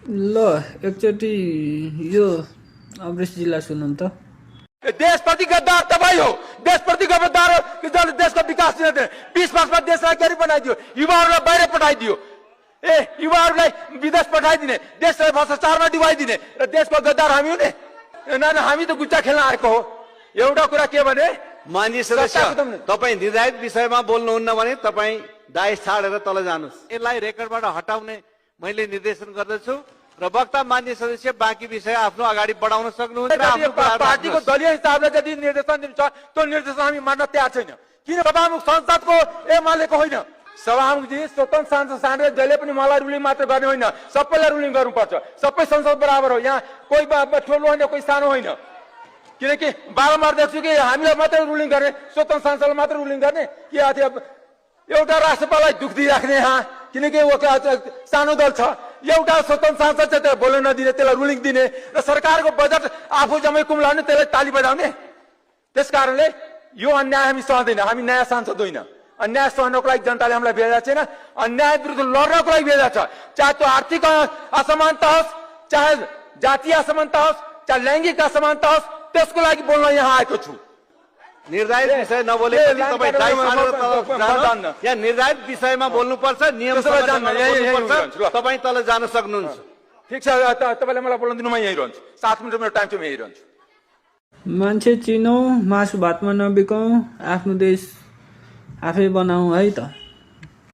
ल एकचोटि यो अमरेशजीलाई सुनौँ त। देशप्रति गद्दार तपाईँ हो, देशप्रति गद्दार हो कि जसले देशको विकास दिन 20 वर्षमा देशलाई गरी बनाइदियो, युवाहरूलाई बाहिर पठाइदियो, युवाहरूलाई विदेश पठाइदिने, देशलाई भ्रष्टाचारमा डुबाइदिने र देशको गद्दार हामी हुने? हामी त गुच्चा खेल्न आएको हो। एउटा कुरा के भने माननीय सदस्य तपाईँ निर्धारित विषयमा बोल्नुहुन्न भने तपाईँ दायज छाडेर तल जानुहोस्। यसलाई रेकर्डबाट हटाउने मैले निर्देशन गर्दछु र वक्ता माननीय सदस्य बाँकी विषय आफ्नो अगाडि बढाउन सक्नुहुन्छ। पार्टीको दलीय हिसाबले यदि निर्देशन दिन्छ त्यो निर्देशन हामी मान्न तयार छैन। किन सभामुख संसदको एमालेको होइन, सभामुखजी स्वतन्त्र सांसद सानो जहिले पनि मलाई रुलिङ मात्र गर्ने होइन, सबैलाई रुलिङ गर्नुपर्छ। सबै संसद बराबर हो, यहाँ कोही ठुलो होइन कोही सानो होइन। किनकि बारम्बार देख्छु कि हामीलाई मात्रै रुलिङ गर्ने, स्वतन्त्र सांसदलाई मात्र रुलिङ गर्ने कि एउटा राष्ट्रपाललाई दुख दिइराख्ने यहाँ, किनकि सानो दल छ, एउटा स्वतन्त्र सांसद चाहिँ त्यसलाई बोल्न नदिने, त्यसलाई रुलिङ दिने र सरकारको बजेट आफू जम्मै कुम्लाउने, त्यसलाई ताली बजाउने। त्यस कारणले यो अन्याय हामी सहँदैन। हामी नयाँ सांसद होइन, अन्याय सहनको लागि जनताले हामीलाई भेजा छैन, अन्याय विरुद्ध लड्नको लागि भेजा छ। चाहे त्यो आर्थिक असमानता होस्, चाहे जातीय असमानता होस्, चाहे लैङ्गिक असमानता होस्, त्यसको लागि बोल्न यहाँ आएको छु। निर्धारित विषय नबोलेपछि तपाईँ दायज छाडेर तल जानुहोस्। यहाँ निर्धारित विषयमा बोल्नुपर्छ, नियम बोल्नुपर्छ। तपाईँ तल जान सक्नुहुन्छ। ठिक छ, तपाईँले मलाई बोल्न दिनु, म यहीँ रहन्छु। 7 मिनट मेरो टाइम छ, म यहीँ रहन्छु। मान्छे चिनौँ, मासु भातमा नबिकौँ, आफ्नो देश आफै बनाऊ है त।